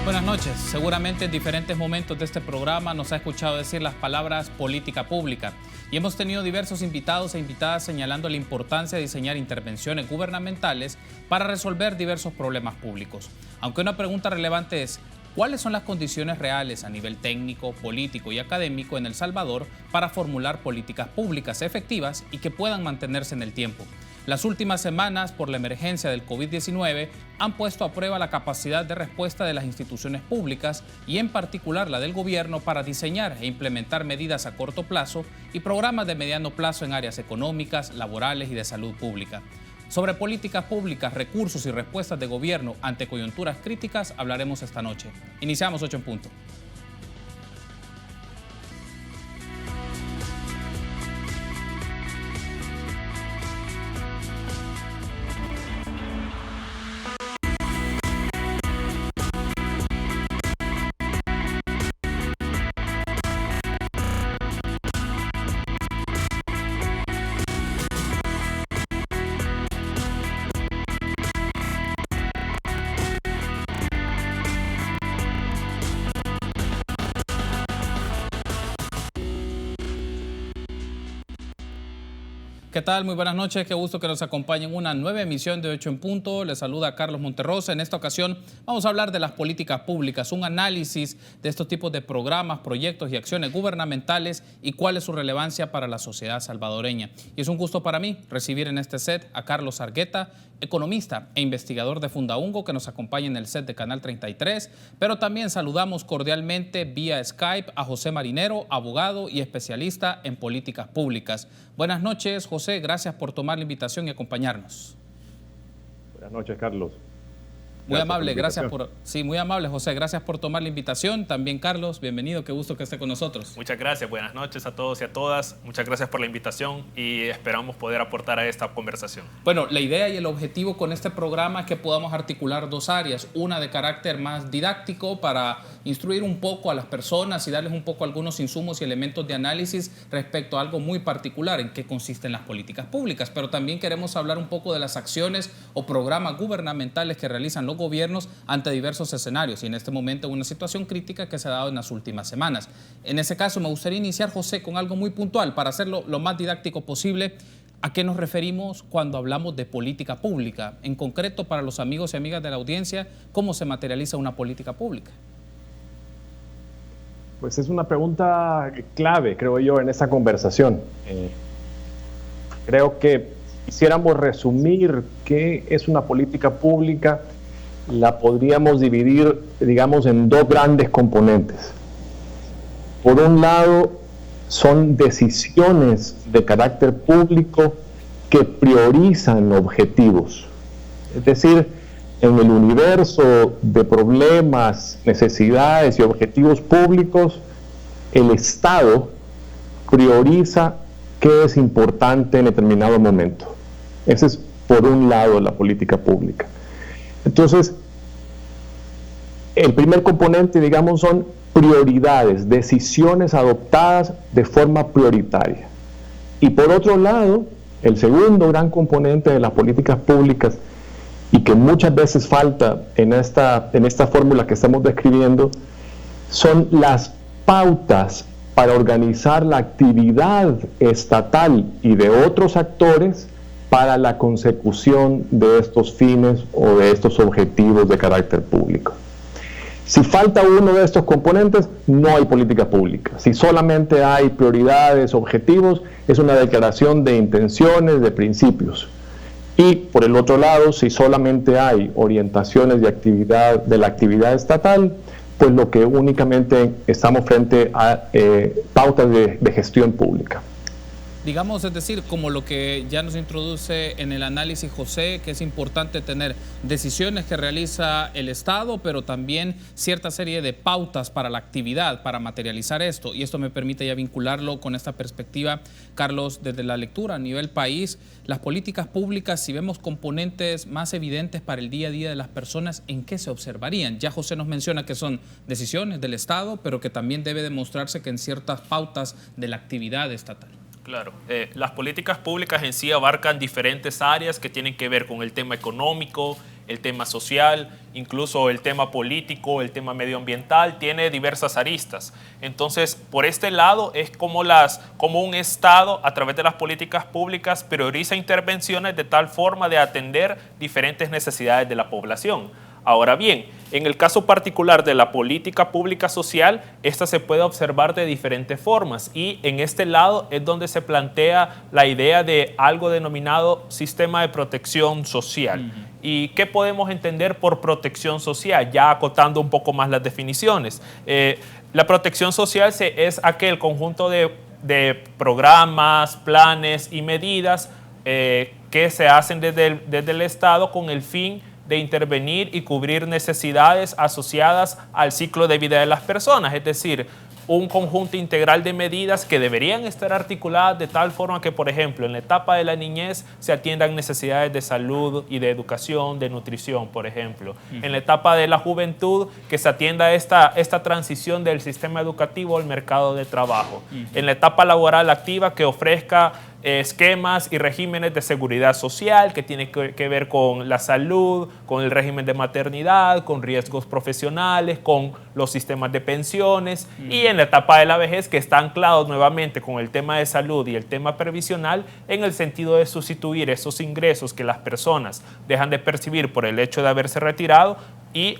Buenas noches. Seguramente en diferentes momentos de este programa nos ha escuchado decir las palabras política pública y hemos tenido diversos invitados e invitadas señalando la importancia de diseñar intervenciones gubernamentales para resolver diversos problemas públicos. Aunque una pregunta relevante es: ¿cuáles son las condiciones reales a nivel técnico, político y académico en El Salvador para formular políticas públicas efectivas y que puedan mantenerse en el tiempo? Las últimas semanas, por la emergencia del COVID-19, han puesto a prueba la capacidad de respuesta de las instituciones públicas y en particular la del gobierno para diseñar e implementar medidas a corto plazo y programas de mediano plazo en áreas económicas, laborales y de salud pública. Sobre políticas públicas, recursos y respuestas de gobierno ante coyunturas críticas hablaremos esta noche. Iniciamos 8 en punto. ¿Qué tal? Muy buenas noches, qué gusto que nos acompañen en una nueva emisión de 8 en punto. Les saluda Carlos Monterrosa. En esta ocasión vamos a hablar de las políticas públicas, un análisis de estos tipos de programas, proyectos y acciones gubernamentales y cuál es su relevancia para la sociedad salvadoreña. Y es un gusto para mí recibir en este set a Carlos Argueta, economista e investigador de Fundaungo, que nos acompaña en el set de Canal 33, pero también saludamos cordialmente vía Skype a José Marinero, abogado y especialista en políticas públicas. Buenas noches, José, gracias por tomar la invitación y acompañarnos. Buenas noches, Carlos. Muy amable, gracias por... Sí, muy amable, José, gracias por tomar la invitación. También, Carlos, bienvenido, qué gusto que esté con nosotros. Muchas gracias, buenas noches a todos y a todas. Muchas gracias por la invitación y esperamos poder aportar a esta conversación. Bueno, la idea y el objetivo con este programa es que podamos articular dos áreas. Una de carácter más didáctico para instruir un poco a las personas y darles un poco algunos insumos y elementos de análisis respecto a algo muy particular, en qué consisten las políticas públicas. Pero también queremos hablar un poco de las acciones o programas gubernamentales que realizan los gobiernos ante diversos escenarios y en este momento una situación crítica que se ha dado en las últimas semanas. En ese caso me gustaría iniciar, José, con algo muy puntual para hacerlo lo más didáctico posible. ¿A qué nos referimos cuando hablamos de política pública? En concreto, para los amigos y amigas de la audiencia, ¿cómo se materializa una política pública? Pues es una pregunta clave, creo yo, en esta conversación. Creo que quisiéramos resumir qué es una política pública, la podríamos dividir, digamos, en dos grandes componentes. Por un lado, son decisiones de carácter público que priorizan objetivos. Es decir, en el universo de problemas, necesidades y objetivos públicos, el Estado prioriza qué es importante en determinado momento. Ese es, por un lado, la política pública. Entonces, el primer componente, digamos, son prioridades, decisiones adoptadas de forma prioritaria. Y por otro lado, el segundo gran componente de las políticas públicas, y que muchas veces falta en esta fórmula que estamos describiendo, son las pautas para organizar la actividad estatal y de otros actores para la consecución de estos fines o de estos objetivos de carácter público. Si falta uno de estos componentes, no hay política pública. Si solamente hay prioridades, objetivos, es una declaración de intenciones, de principios. Y por el otro lado, si solamente hay orientaciones de la actividad estatal, pues lo que únicamente estamos frente a pautas de gestión pública. Digamos, es decir, como lo que ya nos introduce en el análisis José, que es importante tener decisiones que realiza el Estado, pero también cierta serie de pautas para la actividad, para materializar esto. Y esto me permite ya vincularlo con esta perspectiva, Carlos, desde la lectura a nivel país. Las políticas públicas, si vemos componentes más evidentes para el día a día de las personas, ¿en qué se observarían? Ya José nos menciona que son decisiones del Estado, pero que también debe demostrarse que en ciertas pautas de la actividad estatal. Claro, las políticas públicas en sí abarcan diferentes áreas que tienen que ver con el tema económico, el tema social, incluso el tema político, el tema medioambiental, tiene diversas aristas. Entonces, por este lado es como un Estado, a través de las políticas públicas, prioriza intervenciones de tal forma de atender diferentes necesidades de la población. Ahora bien, en el caso particular de la política pública social, esta se puede observar de diferentes formas, y en este lado es donde se plantea la idea de algo denominado sistema de protección social. ¿Y qué podemos entender por protección social? Ya acotando un poco más las definiciones. La protección social es aquel conjunto de programas, planes y medidas que se hacen desde el Estado con el fin de intervenir y cubrir necesidades asociadas al ciclo de vida de las personas, es decir, un conjunto integral de medidas que deberían estar articuladas de tal forma que, por ejemplo, en la etapa de la niñez se atiendan necesidades de salud y de educación, de nutrición, por ejemplo. En la etapa de la juventud, que se atienda esta transición del sistema educativo al mercado de trabajo. En la etapa laboral activa, que ofrezca esquemas y regímenes de seguridad social que tienen que ver con la salud, con el régimen de maternidad, con riesgos profesionales, con los sistemas de pensiones, y en la etapa de la vejez, que está anclado nuevamente con el tema de salud y el tema previsional, en el sentido de sustituir esos ingresos que las personas dejan de percibir por el hecho de haberse retirado y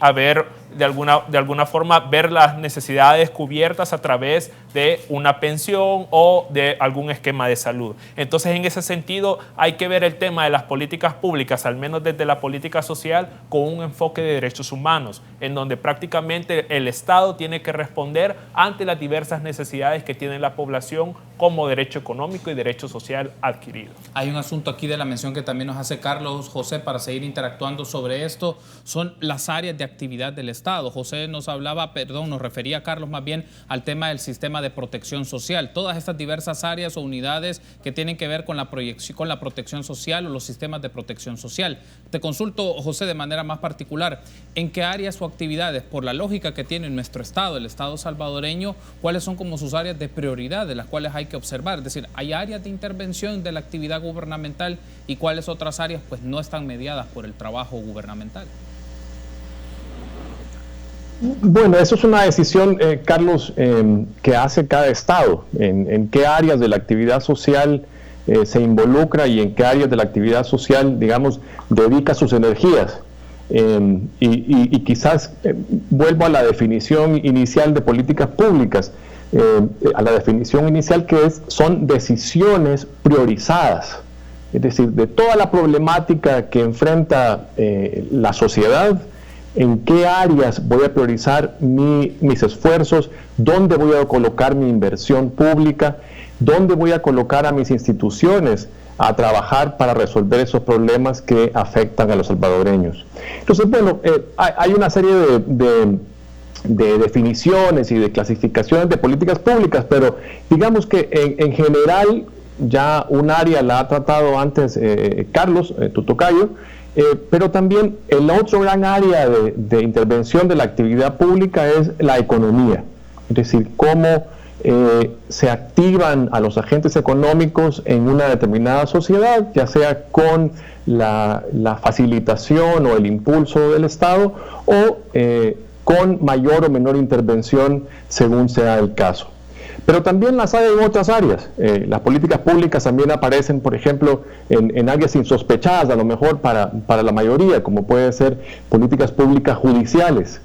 de alguna forma ver las necesidades cubiertas a través de una pensión o de algún esquema de salud. Entonces, en ese sentido, hay que ver el tema de las políticas públicas, al menos desde la política social, con un enfoque de derechos humanos, en donde prácticamente el Estado tiene que responder ante las diversas necesidades que tiene la población como derecho económico y derecho social adquirido. Hay un asunto aquí de la mención que también nos hace Carlos, José, para seguir interactuando sobre esto, son las áreas de actividad del Estado. José nos refería, Carlos, más bien al tema del sistema de protección social. Todas estas diversas áreas o unidades que tienen que ver con la protección social o los sistemas de protección social. Te consulto, José, de manera más particular, ¿en qué áreas o actividades, por la lógica que tiene nuestro Estado, el Estado salvadoreño, cuáles son como sus áreas de prioridad de las cuales hay que observar? Es decir, ¿hay áreas de intervención de la actividad gubernamental y cuáles otras áreas pues no están mediadas por el trabajo gubernamental? Bueno, eso es una decisión, Carlos, que hace cada Estado, en qué áreas de la actividad social se involucra y en qué áreas de la actividad social, digamos, dedica sus energías. Y quizás vuelvo a la definición inicial de políticas públicas, a la definición inicial que son decisiones priorizadas. Es decir, de toda la problemática que enfrenta la sociedad, en qué áreas voy a priorizar mis esfuerzos, dónde voy a colocar mi inversión pública, dónde voy a colocar a mis instituciones a trabajar para resolver esos problemas que afectan a los salvadoreños. Entonces, bueno, hay una serie de definiciones y de clasificaciones de políticas públicas, pero digamos que en general, ya un área la ha tratado antes Carlos, tu tocayo, pero también el otro gran área de intervención de la actividad pública es la economía, es decir, cómo se activan a los agentes económicos en una determinada sociedad, ya sea con la facilitación o el impulso del Estado o con mayor o menor intervención según sea el caso. Pero también las hay en otras áreas. Las políticas públicas también aparecen, por ejemplo, en áreas insospechadas, a lo mejor para la mayoría, como puede ser políticas públicas judiciales.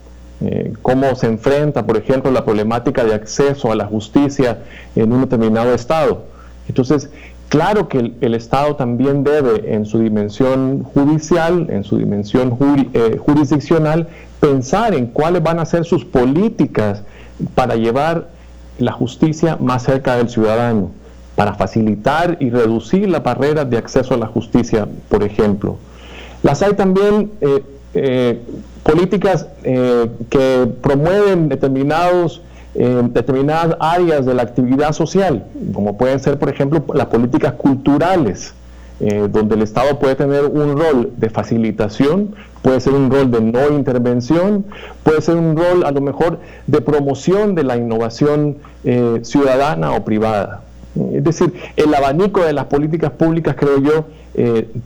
Cómo se enfrenta, por ejemplo, la problemática de acceso a la justicia en un determinado Estado. Entonces, claro que el Estado también debe, en su dimensión judicial, en su dimensión jurisdiccional, pensar en cuáles van a ser sus políticas para llevar la justicia más cerca del ciudadano, para facilitar y reducir las barreras de acceso a la justicia, por ejemplo. Las hay también políticas que promueven determinadas áreas de la actividad social, como pueden ser, por ejemplo, las políticas culturales, donde el Estado puede tener un rol de facilitación, puede ser un rol de no intervención, puede ser un rol a lo mejor de promoción de la innovación ciudadana o privada. Es decir, el abanico de las políticas públicas, creo yo,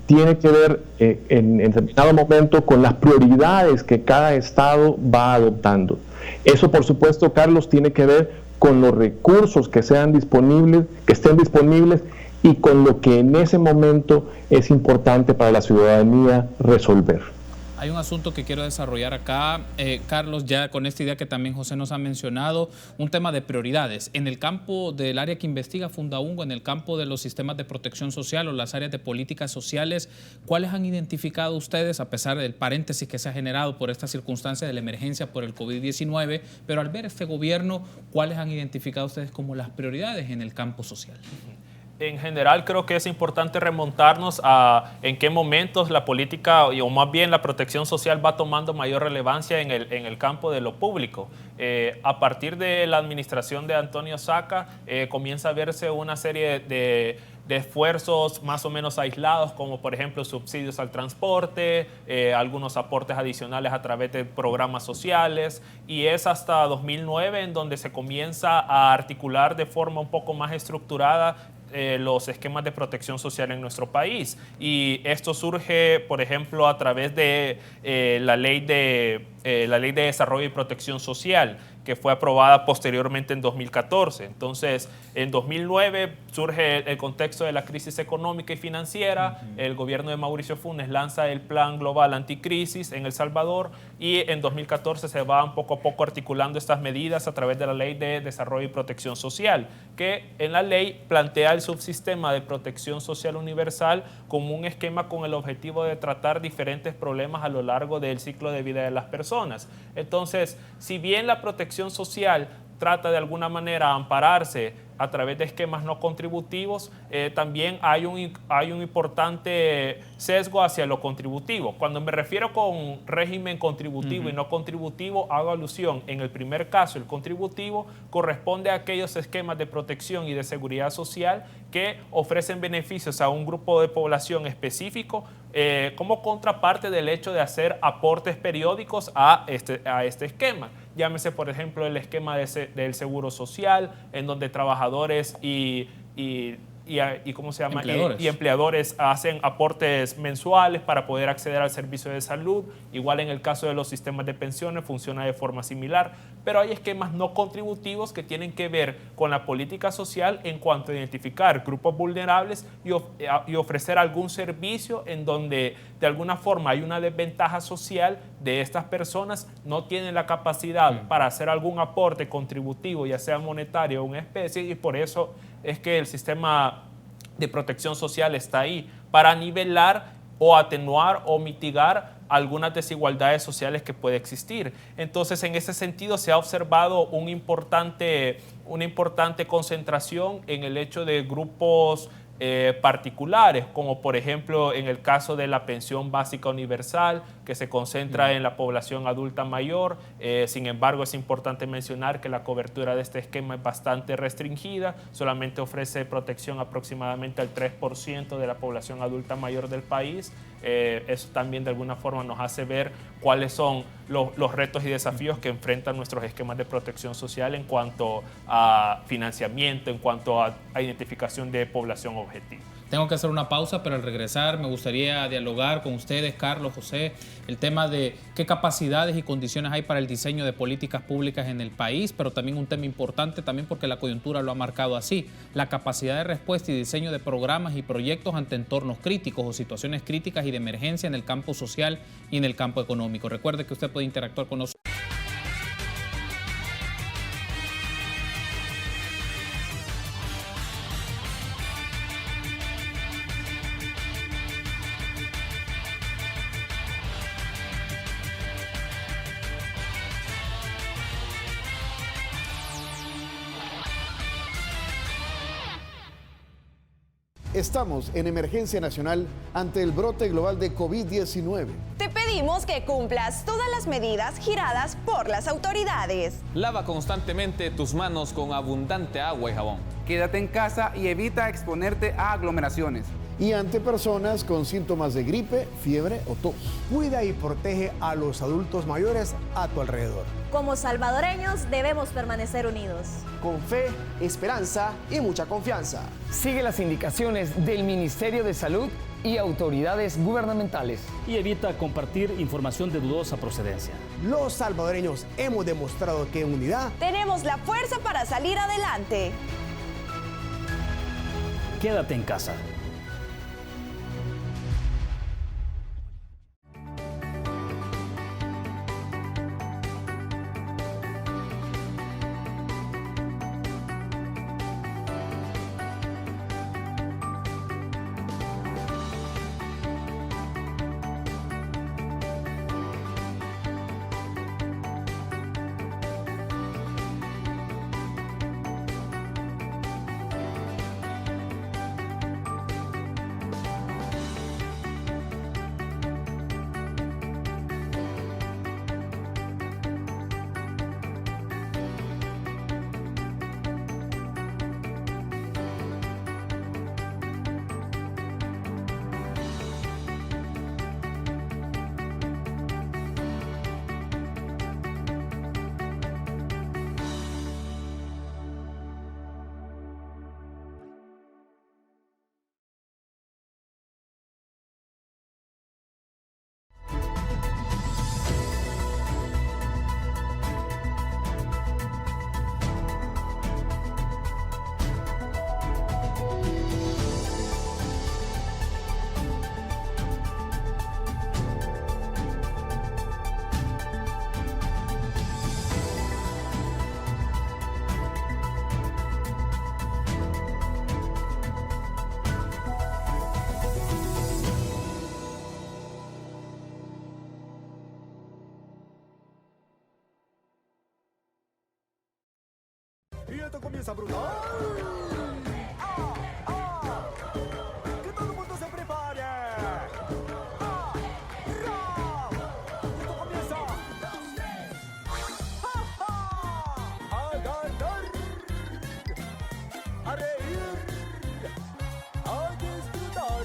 tiene que ver en determinado momento con las prioridades que cada Estado va adoptando. Eso, por supuesto, Carlos, tiene que ver con los recursos que estén disponibles y con lo que en ese momento es importante para la ciudadanía resolver. Hay un asunto que quiero desarrollar acá, Carlos, ya con esta idea que también José nos ha mencionado, un tema de prioridades. En el campo del área que investiga Fundaungo, en el campo de los sistemas de protección social o las áreas de políticas sociales, ¿cuáles han identificado ustedes, a pesar del paréntesis que se ha generado por esta circunstancia de la emergencia por el COVID-19, pero al ver este gobierno, ¿cuáles han identificado ustedes como las prioridades en el campo social? En general creo que es importante remontarnos a en qué momentos la política, o más bien la protección social, va tomando mayor relevancia en el campo de lo público. A partir de la administración de Antonio Saca comienza a verse una serie de esfuerzos más o menos aislados, como por ejemplo subsidios al transporte, algunos aportes adicionales a través de programas sociales, y es hasta 2009 en donde se comienza a articular de forma un poco más estructurada los esquemas de protección social en nuestro país. Y esto surge, por ejemplo, a través de la ley de Desarrollo y Protección Social, que fue aprobada posteriormente en 2014. Entonces, en 2009 surge el contexto de la crisis económica y financiera. El gobierno de Mauricio Funes lanza el Plan Global Anticrisis en El Salvador, y en 2014 se van poco a poco articulando estas medidas a través de la Ley de Desarrollo y Protección Social, que en la ley plantea el subsistema de protección social universal como un esquema con el objetivo de tratar diferentes problemas a lo largo del ciclo de vida de las personas. Entonces, si bien la protección social trata de alguna manera ampararse a través de esquemas no contributivos, también hay un importante sesgo hacia lo contributivo. Cuando me refiero con régimen contributivo y no contributivo, hago alusión, en el primer caso, el contributivo corresponde a aquellos esquemas de protección y de seguridad social que ofrecen beneficios a un grupo de población específico, como contraparte del hecho de hacer aportes periódicos a este esquema. Llámese, por ejemplo, el esquema del seguro social, en donde trabajadores y empleadores hacen aportes mensuales para poder acceder al servicio de salud. Igual en el caso de los sistemas de pensiones funciona de forma similar, pero hay esquemas no contributivos que tienen que ver con la política social en cuanto a identificar grupos vulnerables y ofrecer algún servicio en donde de alguna forma hay una desventaja social de estas personas, no tienen la capacidad para hacer algún aporte contributivo, ya sea monetario o en especie, y por eso es que el sistema de protección social está ahí, para nivelar o atenuar o mitigar algunas desigualdades sociales que puede existir. Entonces, en ese sentido, se ha observado una importante concentración en el hecho de grupos particulares, como por ejemplo en el caso de la pensión básica universal, que se concentra en la población adulta mayor. Sin embargo, es importante mencionar que la cobertura de este esquema es bastante restringida, solamente ofrece protección aproximadamente al 3% de la población adulta mayor del país. Eso también de alguna forma nos hace ver cuáles son los retos y desafíos que enfrentan nuestros esquemas de protección social en cuanto a financiamiento, en cuanto a identificación de población objetivo. Tengo que hacer una pausa, pero al regresar me gustaría dialogar con ustedes, Carlos, José, el tema de qué capacidades y condiciones hay para el diseño de políticas públicas en el país, pero también un tema importante también porque la coyuntura lo ha marcado así, la capacidad de respuesta y diseño de programas y proyectos ante entornos críticos o situaciones críticas y de emergencia en el campo social y en el campo económico. Recuerde que usted puede interactuar con nosotros. Estamos en emergencia nacional ante el brote global de COVID-19. Te pedimos que cumplas todas las medidas giradas por las autoridades. Lava constantemente tus manos con abundante agua y jabón. Quédate en casa y evita exponerte a aglomeraciones. y ante personas con síntomas de gripe, fiebre o tos. Cuida y protege a los adultos mayores a tu alrededor. Como salvadoreños debemos permanecer unidos. Con fe, esperanza y mucha confianza. Sigue las indicaciones del Ministerio de Salud y autoridades gubernamentales. Y evita compartir información de dudosa procedencia. Los salvadoreños hemos demostrado que en unidad tenemos la fuerza para salir adelante. Quédate en casa. y esto comienza brutal. Que todo el mundo se prepare. Esto comienza. A ganar, a reír, a disfrutar.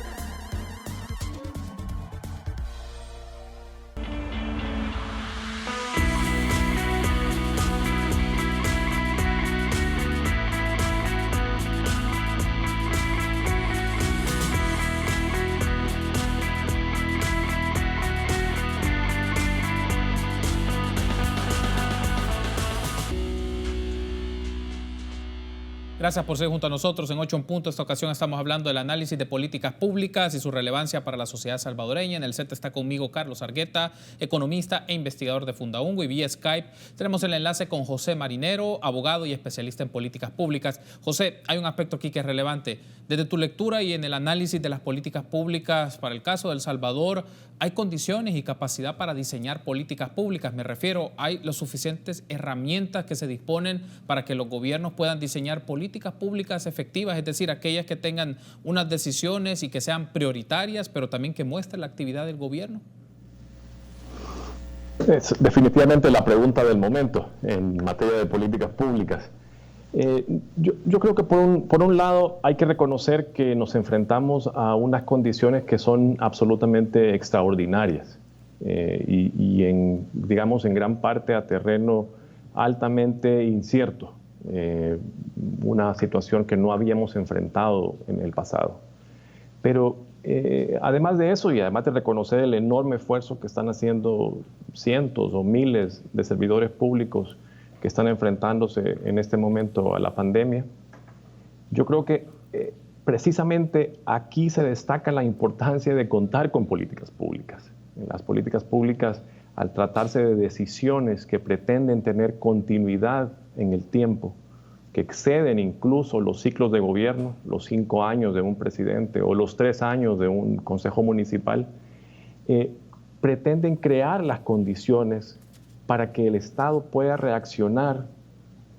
Gracias por ser junto a nosotros en 8 en Punto. Esta ocasión estamos hablando del análisis de políticas públicas y su relevancia para la sociedad salvadoreña. En el set está conmigo Carlos Argueta, economista e investigador de Fundaungo, y vía Skype tenemos el enlace con José Marinero, abogado y especialista en políticas públicas. José, hay un aspecto aquí que es relevante. Desde tu lectura y en el análisis de las políticas públicas para el caso de El Salvador, ¿hay condiciones y capacidad para diseñar políticas públicas? Me refiero, ¿hay las suficientes herramientas que se disponen para que los gobiernos puedan diseñar políticas públicas efectivas, es decir, aquellas que tengan unas decisiones y que sean prioritarias, pero también que muestren la actividad del gobierno? Es definitivamente la pregunta del momento en materia de políticas públicas. Yo creo que por un lado hay que reconocer que nos enfrentamos a unas condiciones que son absolutamente extraordinarias y digamos en gran parte a terreno altamente incierto, una situación que no habíamos enfrentado en el pasado. Pero además de eso, y además de reconocer el enorme esfuerzo que están haciendo cientos o miles de servidores públicos que están enfrentándose en este momento a la pandemia, yo creo que precisamente aquí se destaca la importancia de contar con políticas públicas. Las políticas públicas, al tratarse de decisiones que pretenden tener continuidad en el tiempo, que exceden incluso los ciclos de gobierno, los 5 años de un presidente o los 3 años de un consejo municipal, pretenden crear las condiciones para que el Estado pueda reaccionar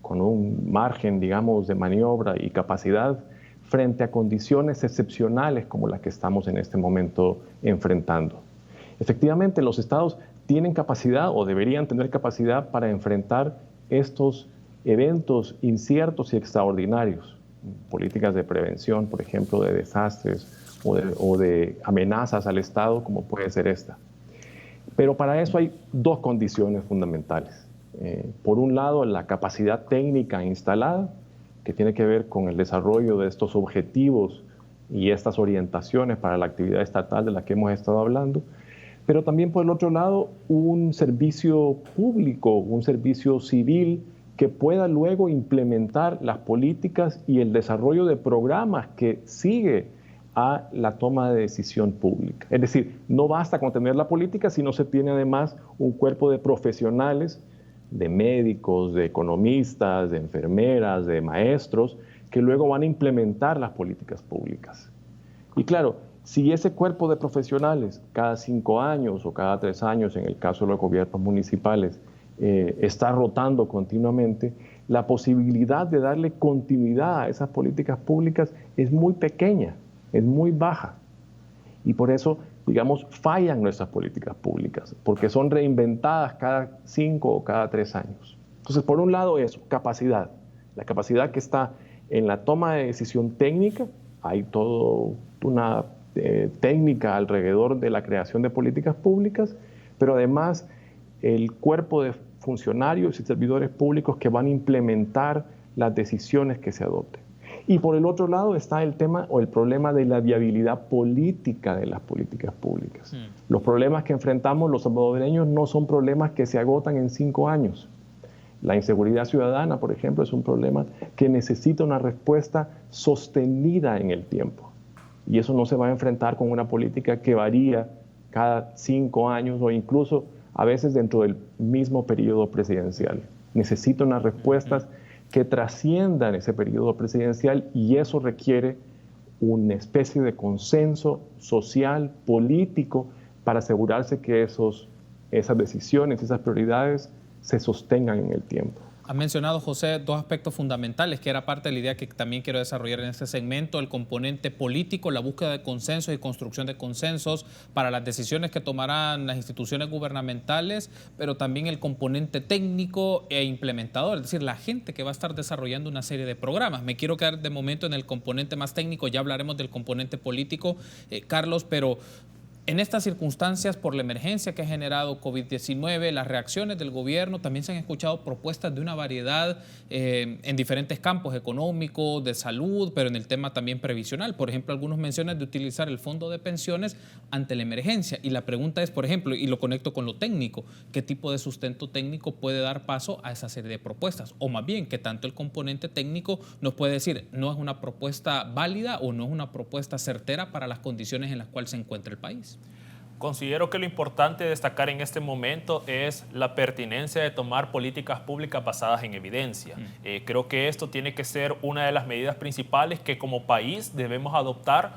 con un margen, digamos, de maniobra y capacidad frente a condiciones excepcionales como las que estamos en este momento enfrentando. Efectivamente, los estados tienen capacidad o deberían tener capacidad para enfrentar estos eventos inciertos y extraordinarios. Políticas de prevención, por ejemplo, de desastres o de amenazas al Estado como puede ser esta. Pero para eso hay dos condiciones fundamentales. Por un lado, la capacidad técnica instalada, que tiene que ver con el desarrollo de estos objetivos y estas orientaciones para la actividad estatal de la que hemos estado hablando, pero también por el otro lado un servicio público, un servicio civil que pueda luego implementar las políticas y el desarrollo de programas que sigue a la toma de decisión pública. Es decir, no basta con tener la política si no se tiene además un cuerpo de profesionales, de médicos, de economistas, de enfermeras, de maestros, que luego van a implementar las políticas públicas. Y claro, si ese cuerpo de profesionales cada 5 años o cada 3 años, en el caso de los gobiernos municipales, está rotando continuamente, la posibilidad de darle continuidad a esas políticas públicas es muy pequeña, es muy baja. Y por eso, digamos, fallan nuestras políticas públicas, porque son reinventadas cada 5 o cada 3 años. Entonces, por un lado eso, capacidad. La capacidad que está en la toma de decisión técnica, hay toda una técnica alrededor de la creación de políticas públicas, pero además el cuerpo de funcionarios y servidores públicos que van a implementar las decisiones que se adopten. Y por el otro lado está el tema o el problema de la viabilidad política de las políticas públicas. Los problemas que enfrentamos los salvadoreños no son problemas que se agotan en 5 años. La inseguridad ciudadana, por ejemplo, es un problema que necesita una respuesta sostenida en el tiempo. Y eso no se va a enfrentar con una política que varía cada 5 años o incluso a veces dentro del mismo periodo presidencial. Necesita unas respuestas que trasciendan ese periodo presidencial y eso requiere una especie de consenso social, político, para asegurarse que esas decisiones, esas prioridades se sostengan en el tiempo. Ha mencionado, José, 2 aspectos fundamentales, que era parte de la idea que también quiero desarrollar en este segmento: el componente político, la búsqueda de consensos y construcción de consensos para las decisiones que tomarán las instituciones gubernamentales, pero también el componente técnico e implementador, es decir, la gente que va a estar desarrollando una serie de programas. Me quiero quedar de momento en el componente más técnico, ya hablaremos del componente político, Carlos, pero en estas circunstancias, por la emergencia que ha generado COVID-19, las reacciones del gobierno, también se han escuchado propuestas de una variedad en diferentes campos económicos, de salud, pero en el tema también previsional. Por ejemplo, algunos mencionan de utilizar el fondo de pensiones ante la emergencia. Y la pregunta es, por ejemplo, y lo conecto con lo técnico, ¿qué tipo de sustento técnico puede dar paso a esa serie de propuestas? O más bien, ¿qué tanto el componente técnico nos puede decir no es una propuesta válida o no es una propuesta certera para las condiciones en las cuales se encuentra el país? Considero que lo importante de destacar en este momento es la pertinencia de tomar políticas públicas basadas en evidencia. Creo que esto tiene que ser una de las medidas principales que como país debemos adoptar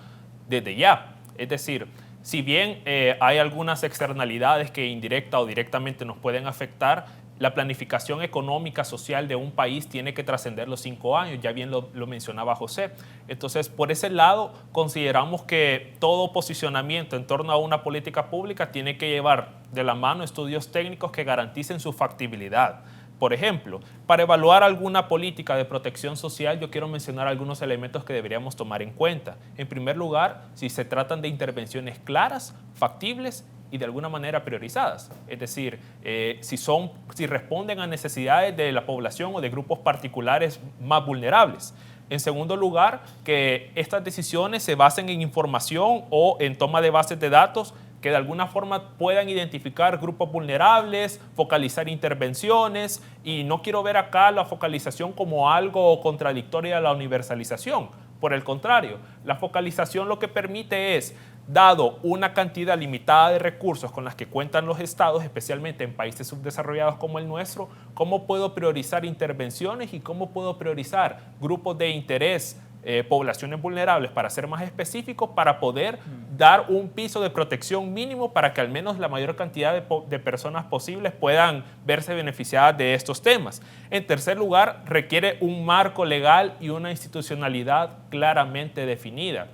desde ya. Es decir, si bien hay algunas externalidades que indirecta o directamente nos pueden afectar, la planificación económica, social de un país tiene que trascender los 5 años, ya bien lo mencionaba José. Entonces, por ese lado, consideramos que todo posicionamiento en torno a una política pública tiene que llevar de la mano estudios técnicos que garanticen su factibilidad. Por ejemplo, para evaluar alguna política de protección social, yo quiero mencionar algunos elementos que deberíamos tomar en cuenta. En primer lugar, si se tratan de intervenciones claras, factibles y de alguna manera priorizadas. Es decir, si responden a necesidades de la población o de grupos particulares más vulnerables. En segundo lugar, que estas decisiones se basen en información o en toma de bases de datos que de alguna forma puedan identificar grupos vulnerables, focalizar intervenciones, y no quiero ver acá la focalización como algo contradictorio a la universalización. Por el contrario, la focalización lo que permite es, dado una cantidad limitada de recursos con las que cuentan los estados, especialmente en países subdesarrollados como el nuestro, cómo puedo priorizar intervenciones y cómo puedo priorizar grupos de interés, poblaciones vulnerables, para ser más específicos, para poder dar un piso de protección mínimo para que al menos la mayor cantidad de personas posibles puedan verse beneficiadas de estos temas. En tercer lugar, requiere un marco legal y una institucionalidad claramente definida.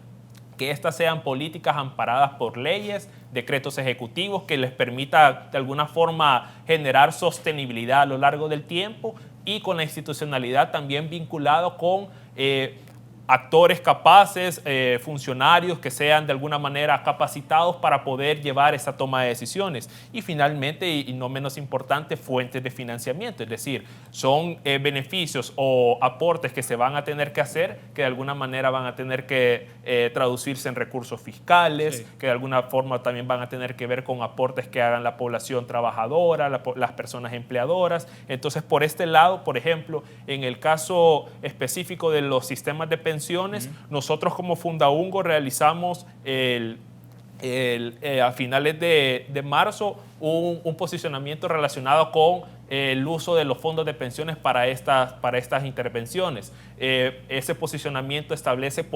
Que estas sean políticas amparadas por leyes, decretos ejecutivos que les permita de alguna forma generar sostenibilidad a lo largo del tiempo, y con la institucionalidad también vinculado con actores capaces, funcionarios que sean de alguna manera capacitados para poder llevar esa toma de decisiones. Y finalmente, y no menos importante, fuentes de financiamiento, es decir, son beneficios o aportes que se van a tener que hacer que de alguna manera van a tener que traducirse en recursos fiscales, que de alguna forma también van a tener que ver con aportes que hagan la población trabajadora, las personas empleadoras. Entonces, por este lado, por ejemplo, en el caso específico de los sistemas de pensiones, nosotros como Fundaungo realizamos a finales de marzo un posicionamiento relacionado con el uso de los fondos de pensiones para estas intervenciones. Ese posicionamiento establece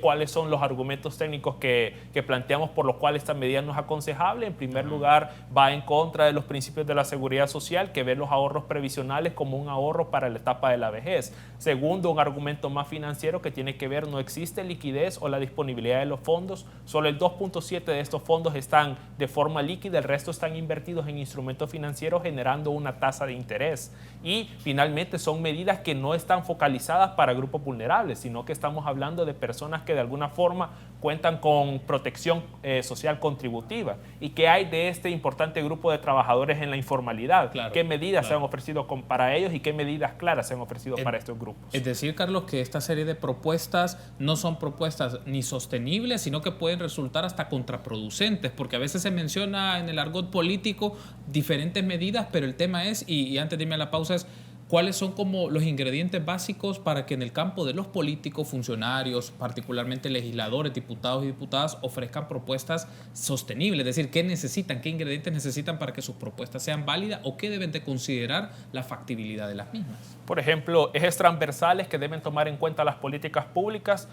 cuáles son los argumentos técnicos que planteamos por los cuales esta medida no es aconsejable. En primer lugar, va en contra de los principios de la seguridad social, que ve los ahorros previsionales como un ahorro para la etapa de la vejez. Segundo, un argumento más financiero que tiene que ver, no existe liquidez o la disponibilidad de los fondos. Solo el 2.7 de estos fondos están de forma líquida, el resto están invertidos en instrumentos financieros generando una tasa de interés. Y finalmente son medidas que no están focalizadas para grupos vulnerables, sino que estamos hablando de personas que de alguna forma cuentan con protección social contributiva. ¿Y qué hay de este importante grupo de trabajadores en la informalidad? Claro, ¿qué medidas se han ofrecido para ellos y qué medidas claras se han ofrecido para estos grupos? Es decir, Carlos, que esta serie de propuestas no son propuestas ni sostenibles, sino que pueden resultar hasta contraproducentes, porque a veces se menciona en el argot político diferentes medidas, pero el tema es, y antes de irme a la pausa, es ¿cuáles son como los ingredientes básicos para que en el campo de los políticos, funcionarios, particularmente legisladores, diputados y diputadas, ofrezcan propuestas sostenibles? Es decir, ¿qué necesitan, qué ingredientes necesitan para que sus propuestas sean válidas o qué deben de considerar la factibilidad de las mismas? Por ejemplo, ejes transversales que deben tomar en cuenta las políticas públicas,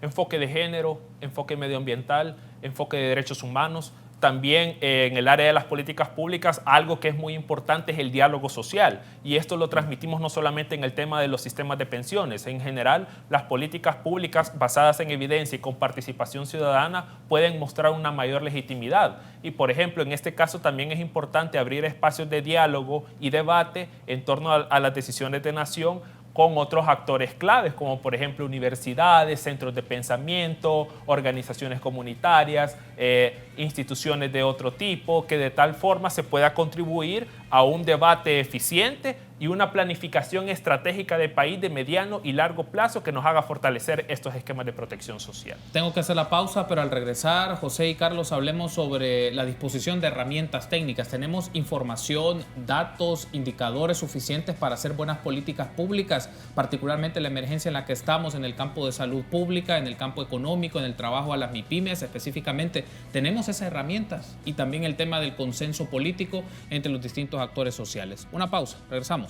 enfoque de género, enfoque medioambiental, enfoque de derechos humanos. También en el área de las políticas públicas, algo que es muy importante es el diálogo social. Y esto lo transmitimos no solamente en el tema de los sistemas de pensiones. En general, las políticas públicas basadas en evidencia y con participación ciudadana pueden mostrar una mayor legitimidad. Y, por ejemplo, en este caso también es importante abrir espacios de diálogo y debate en torno a las decisiones de nación con otros actores claves, como por ejemplo universidades, centros de pensamiento, organizaciones comunitarias, instituciones de otro tipo, que de tal forma se pueda contribuir a un debate eficiente y una planificación estratégica de país de mediano y largo plazo que nos haga fortalecer estos esquemas de protección social. Tengo que hacer la pausa, pero al regresar, José y Carlos, hablemos sobre la disposición de herramientas técnicas. ¿Tenemos información, datos, indicadores suficientes para hacer buenas políticas públicas, particularmente la emergencia en la que estamos en el campo de salud pública, en el campo económico, en el trabajo a las MIPYMES específicamente? ¿Tenemos esas herramientas? Y también el tema del consenso político entre los distintos actores sociales. Una pausa, regresamos.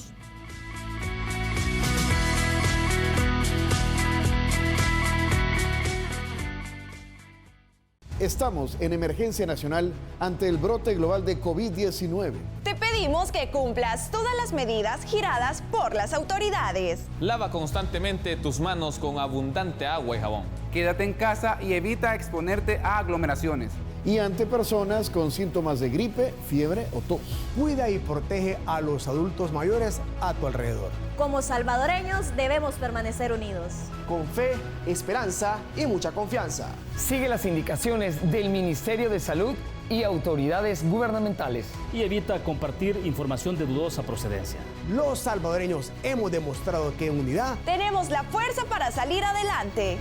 Estamos en emergencia nacional ante el brote global de COVID-19. Te pedimos que cumplas todas las medidas giradas por las autoridades. Lava constantemente tus manos con abundante agua y jabón. Quédate en casa y evita exponerte a aglomeraciones. Y ante personas con síntomas de gripe, fiebre o tos. Cuida y protege a los adultos mayores a tu alrededor. Como salvadoreños debemos permanecer unidos. Con fe, esperanza y mucha confianza. Sigue las indicaciones del Ministerio de Salud y autoridades gubernamentales. Y evita compartir información de dudosa procedencia. Los salvadoreños hemos demostrado que en unidad tenemos la fuerza para salir adelante.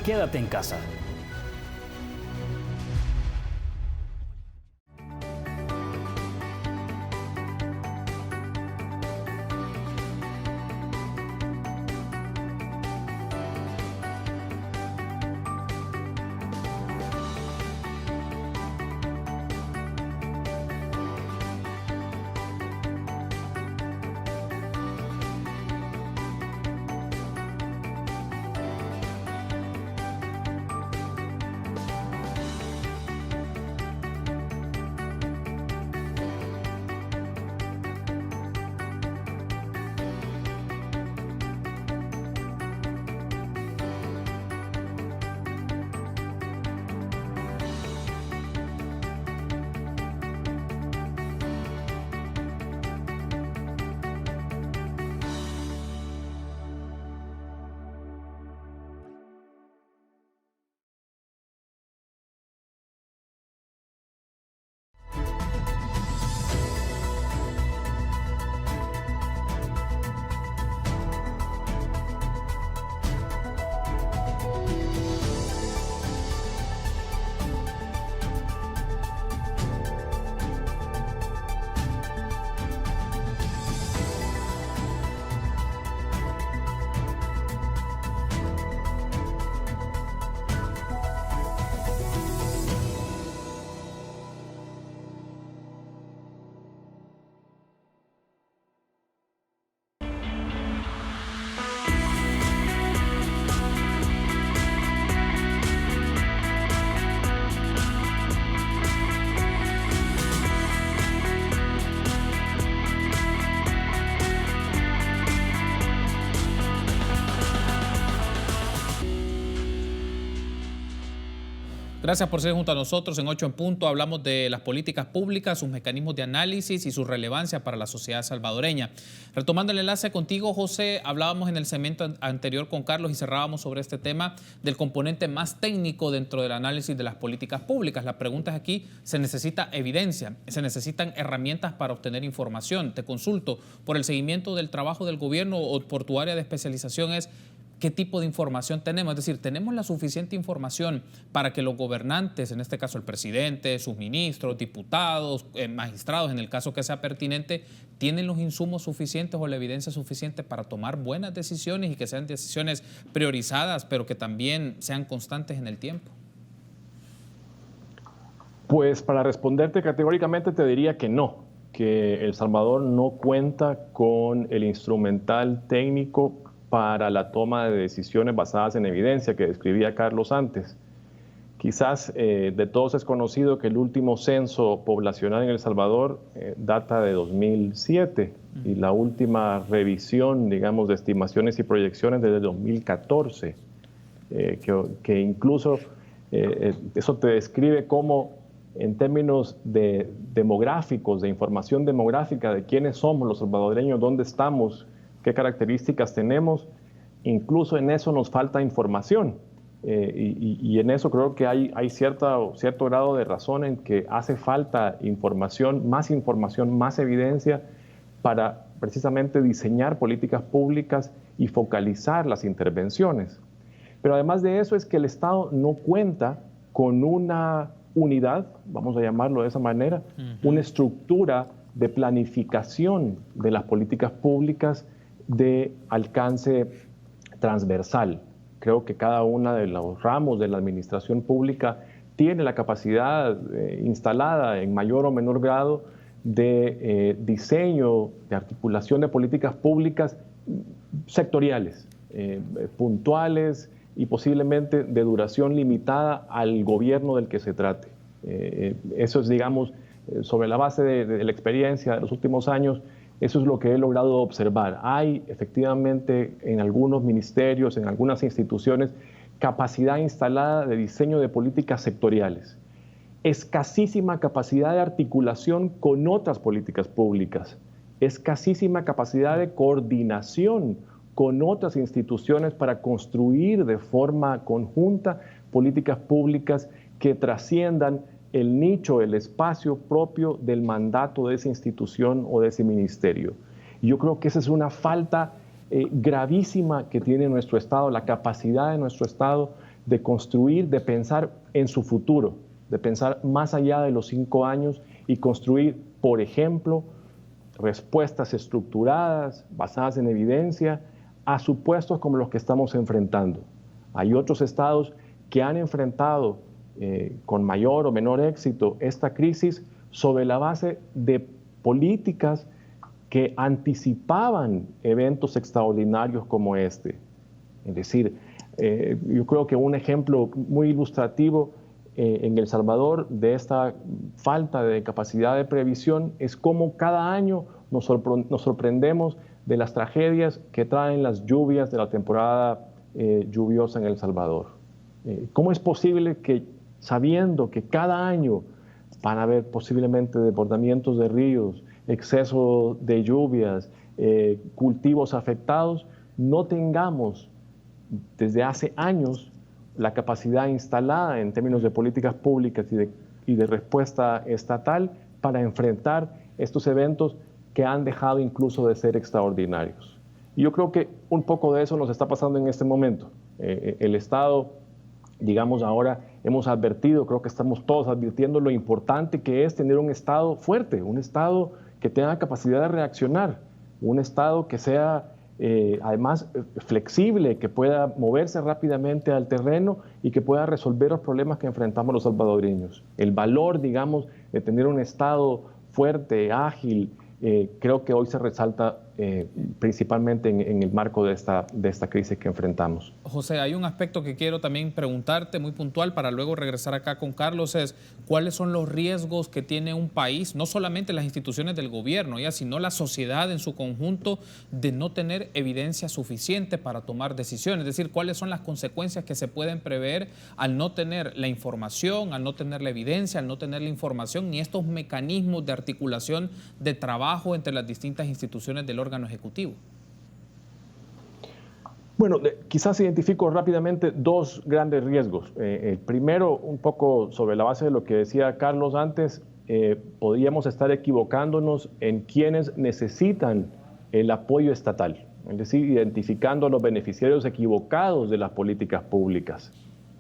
Quédate en casa. Gracias por ser junto a nosotros. En 8 en Punto hablamos de las políticas públicas, sus mecanismos de análisis y su relevancia para la sociedad salvadoreña. Retomando el enlace contigo, José, hablábamos en el segmento anterior con Carlos y cerrábamos sobre este tema del componente más técnico dentro del análisis de las políticas públicas. La pregunta es aquí, ¿se necesita evidencia? ¿Se necesitan herramientas para obtener información? Te consulto, por el seguimiento del trabajo del gobierno o por tu área de especialización es ¿qué tipo de información tenemos? Es decir, ¿tenemos la suficiente información para que los gobernantes, en este caso el presidente, sus ministros, diputados, magistrados, en el caso que sea pertinente, tienen los insumos suficientes o la evidencia suficiente para tomar buenas decisiones y que sean decisiones priorizadas, pero que también sean constantes en el tiempo? Pues para responderte categóricamente te diría que no, que El Salvador no cuenta con el instrumental técnico para la toma de decisiones basadas en evidencia que describía Carlos antes. Quizás de todos es conocido que el último censo poblacional en El Salvador data de 2007 y la última revisión, digamos, de estimaciones y proyecciones desde 2014, que incluso eso te describe cómo en términos de demográficos, de información demográfica de quiénes somos los salvadoreños, dónde estamos, qué características tenemos, incluso en eso nos falta información. Y en eso creo que hay cierto grado de razón en que hace falta información, más evidencia para precisamente diseñar políticas públicas y focalizar las intervenciones. Pero además de eso es que el Estado no cuenta con una unidad, vamos a llamarlo de esa manera, una estructura de planificación de las políticas públicas de alcance transversal. Creo que cada uno de los ramos de la administración pública tiene la capacidad instalada en mayor o menor grado de diseño, de articulación de políticas públicas sectoriales, puntuales y posiblemente de duración limitada al gobierno del que se trate. Eso es, digamos, sobre la base de la experiencia de los últimos años, eso es lo que he logrado observar. Hay efectivamente en algunos ministerios, en algunas instituciones, capacidad instalada de diseño de políticas sectoriales. Escasísima capacidad de articulación con otras políticas públicas. Escasísima capacidad de coordinación con otras instituciones para construir de forma conjunta políticas públicas que trasciendan el nicho, el espacio propio del mandato de esa institución o de ese ministerio. Y yo creo que esa es una falta gravísima que tiene nuestro Estado, la capacidad de nuestro Estado de construir, de pensar en su futuro, de pensar más allá de los 5 años y construir, por ejemplo, respuestas estructuradas, basadas en evidencia, a supuestos como los que estamos enfrentando. Hay otros estados que han enfrentado con mayor o menor éxito esta crisis sobre la base de políticas que anticipaban eventos extraordinarios como este. Es decir, yo creo que un ejemplo muy ilustrativo en El Salvador de esta falta de capacidad de previsión es cómo cada año nos sorprendemos de las tragedias que traen las lluvias de la temporada lluviosa en El Salvador. ¿Cómo es posible que, sabiendo que cada año van a haber posiblemente desbordamientos de ríos, exceso de lluvias, cultivos afectados, no tengamos desde hace años la capacidad instalada en términos de políticas públicas y de respuesta estatal para enfrentar estos eventos que han dejado incluso de ser extraordinarios? Y yo creo que un poco de eso nos está pasando en este momento. El Estado, digamos, ahora hemos advertido, creo que estamos todos advirtiendo lo importante que es tener un Estado fuerte, un Estado que tenga capacidad de reaccionar, un Estado que sea además flexible, que pueda moverse rápidamente al terreno y que pueda resolver los problemas que enfrentamos los salvadoreños. El valor, digamos, de tener un Estado fuerte, ágil, creo que hoy se resalta principalmente en el marco de esta crisis que enfrentamos. José, hay un aspecto que quiero también preguntarte muy puntual para luego regresar acá con Carlos, es cuáles son los riesgos que tiene un país, no solamente las instituciones del gobierno, sino la sociedad en su conjunto, de no tener evidencia suficiente para tomar decisiones. Es decir, cuáles son las consecuencias que se pueden prever al no tener la información, al no tener la evidencia, al no tener la información, ni estos mecanismos de articulación de trabajo entre las distintas instituciones del órgano ejecutivo. Bueno, quizás identifico rápidamente dos grandes riesgos. El primero, un poco sobre la base de lo que decía Carlos antes, podríamos estar equivocándonos en quienes necesitan el apoyo estatal, es decir, identificando a los beneficiarios equivocados de las políticas públicas.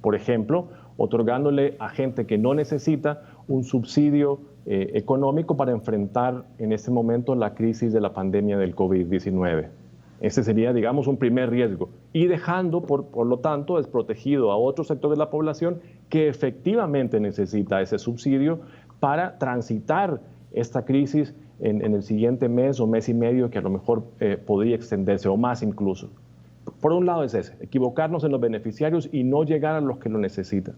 Por ejemplo, otorgándole a gente que no necesita un subsidio económico para enfrentar en este momento la crisis de la pandemia del COVID-19. Ese sería, digamos, un primer riesgo. Y dejando, por lo tanto, desprotegido a otro sector de la población que efectivamente necesita ese subsidio para transitar esta crisis en el siguiente mes o mes y medio, que a lo mejor podría extenderse o más incluso. Por un lado es ese, equivocarnos en los beneficiarios y no llegar a los que lo necesitan.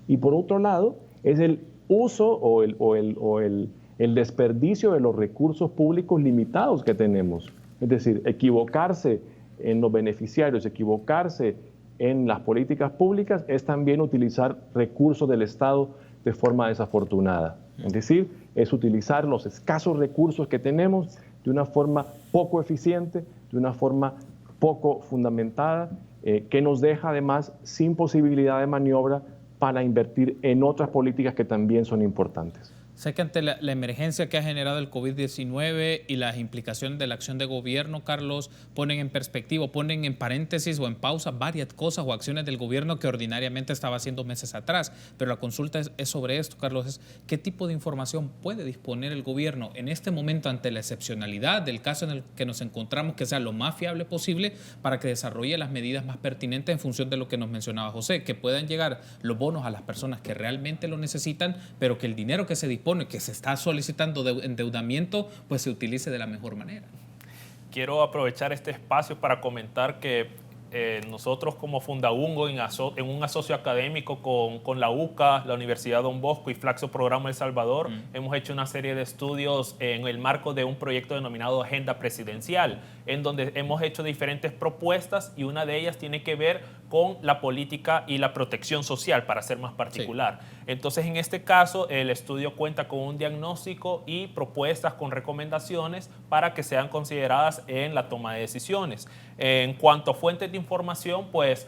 Y por otro lado es el uso o el desperdicio de los recursos públicos limitados que tenemos. Es decir, equivocarse en los beneficiarios, equivocarse en las políticas públicas es también utilizar recursos del Estado de forma desafortunada. Es decir, es utilizar los escasos recursos que tenemos de una forma poco eficiente, de una forma poco fundamentada, que nos deja además sin posibilidad de maniobra para invertir en otras políticas que también son importantes. Sé que ante la emergencia que ha generado el COVID-19 y las implicaciones de la acción de gobierno, Carlos, ponen en perspectiva, ponen en paréntesis o en pausa varias cosas o acciones del gobierno que ordinariamente estaba haciendo meses atrás. Pero la consulta es sobre esto, Carlos, es ¿qué tipo de información puede disponer el gobierno en este momento ante la excepcionalidad del caso en el que nos encontramos, que sea lo más fiable posible para que desarrolle las medidas más pertinentes en función de lo que nos mencionaba José, que puedan llegar los bonos a las personas que realmente lo necesitan, pero que el dinero que se dispone, que se está solicitando de endeudamiento, pues se utilice de la mejor manera? Quiero aprovechar este espacio para comentar que nosotros como Fundaungo, en un asocio académico con la UCA, la Universidad Don Bosco y Flaxo Programa El Salvador, hemos hecho una serie de estudios en el marco de un proyecto denominado Agenda Presidencial, en donde hemos hecho diferentes propuestas y una de ellas tiene que ver con la política y la protección social, para ser más particular. Sí. Entonces, en este caso, el estudio cuenta con un diagnóstico y propuestas con recomendaciones para que sean consideradas en la toma de decisiones. En cuanto a fuentes de información, pues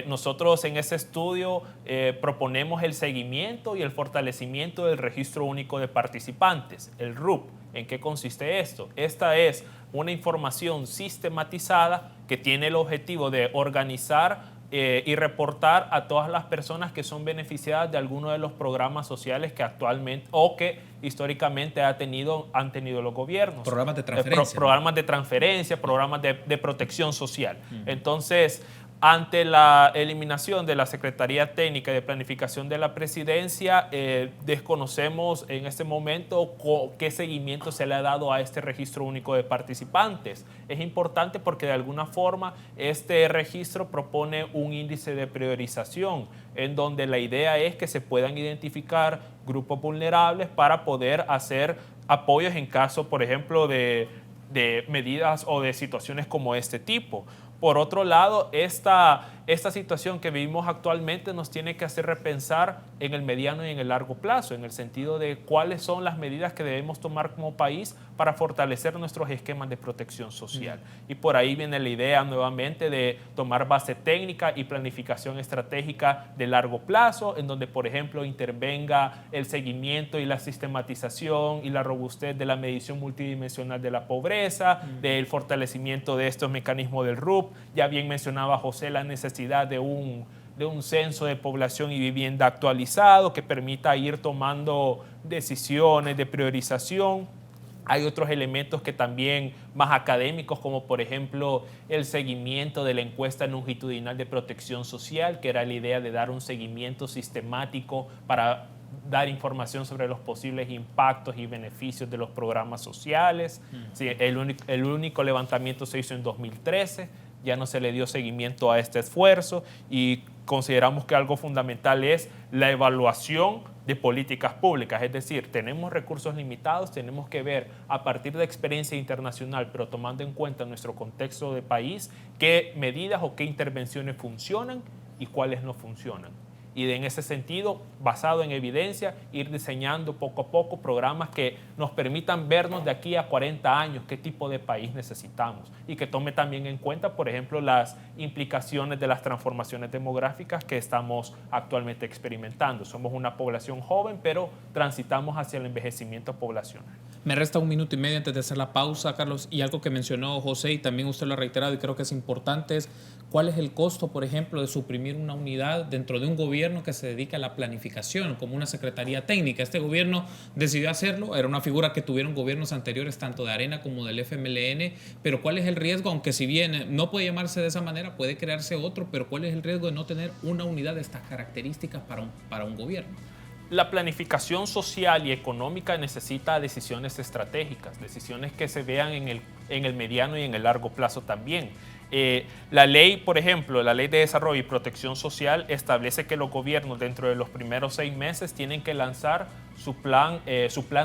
nosotros en ese estudio proponemos el seguimiento y el fortalecimiento del Registro Único de Participantes, el RUP. ¿En qué consiste esto? Esta es una información sistematizada que tiene el objetivo de organizar y reportar a todas las personas que son beneficiadas de alguno de los programas sociales que actualmente o que históricamente han tenido los gobiernos. Programas de transferencia. Programas de transferencia, programas de protección social. Entonces, ante la eliminación de la Secretaría Técnica de Planificación de la Presidencia, desconocemos en este momento qué seguimiento se le ha dado a este Registro Único de Participantes. Es importante porque de alguna forma este registro propone un índice de priorización en donde la idea es que se puedan identificar grupos vulnerables para poder hacer apoyos en caso, por ejemplo, de medidas o de situaciones como este tipo. Por otro lado, esta situación que vivimos actualmente nos tiene que hacer repensar en el mediano y en el largo plazo, en el sentido de cuáles son las medidas que debemos tomar como país para fortalecer nuestros esquemas de protección social. Y por ahí viene la idea nuevamente de tomar base técnica y planificación estratégica de largo plazo, en donde, por ejemplo, intervenga el seguimiento y la sistematización y la robustez de la medición multidimensional de la pobreza, del fortalecimiento de estos mecanismos del RUP. Ya bien mencionaba José la necesidad de un censo de población y vivienda actualizado que permita ir tomando decisiones de priorización. Hay otros elementos que también más académicos, como por ejemplo el seguimiento de la encuesta longitudinal de protección social, que era la idea de dar un seguimiento sistemático para dar información sobre los posibles impactos y beneficios de los programas sociales. Sí, el único levantamiento se hizo en 2013, ya no se le dio seguimiento a este esfuerzo y consideramos que algo fundamental es la evaluación de políticas públicas, es decir, tenemos recursos limitados, tenemos que ver a partir de experiencia internacional, pero tomando en cuenta nuestro contexto de país, qué medidas o qué intervenciones funcionan y cuáles no funcionan. Y en ese sentido, basado en evidencia, ir diseñando poco a poco programas que nos permitan vernos de aquí a 40 años qué tipo de país necesitamos y que tome también en cuenta, por ejemplo, las implicaciones de las transformaciones demográficas que estamos actualmente experimentando. Somos una población joven, pero transitamos hacia el envejecimiento poblacional. Me resta 1 minuto y medio antes de hacer la pausa, Carlos, y algo que mencionó José y también usted lo ha reiterado y creo que es importante es cuál es el costo, por ejemplo, de suprimir una unidad dentro de un gobierno que se dedica a la planificación, como una secretaría técnica. Este gobierno decidió hacerlo, era una figura que tuvieron gobiernos anteriores, tanto de Arena como del FMLN, pero ¿cuál es el riesgo? Aunque si bien no puede llamarse de esa manera, puede crearse otro, pero ¿cuál es el riesgo de no tener una unidad de estas características para un gobierno? La planificación social y económica necesita decisiones estratégicas, decisiones que se vean en el mediano y en el largo plazo también. La ley, por ejemplo, la Ley de Desarrollo y Protección Social establece que los gobiernos dentro de los primeros 6 meses tienen que lanzar su plan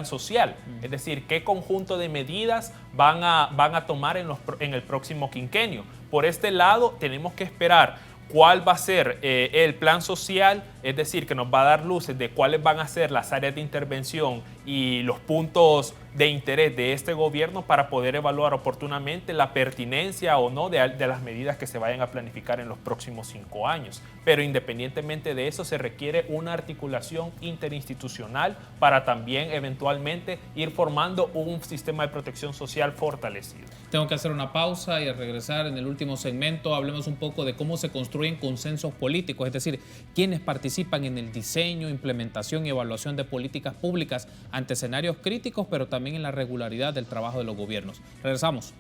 social, es decir, qué conjunto de medidas van a tomar en el próximo quinquenio. Por este lado, tenemos que esperar cuál va a ser el plan social, es decir, que nos va a dar luces de cuáles van a ser las áreas de intervención y los puntos de interés de este gobierno para poder evaluar oportunamente la pertinencia o no de las medidas que se vayan a planificar en los próximos 5 años. Pero independientemente de eso, se requiere una articulación interinstitucional para también eventualmente ir formando un sistema de protección social fortalecido. Tengo que hacer una pausa y al regresar en el último segmento hablemos un poco de cómo se construyen consensos políticos, es decir, quiénes participan en el diseño, implementación y evaluación de políticas públicas ante escenarios críticos, pero también en la regularidad del trabajo de los gobiernos. Regresamos.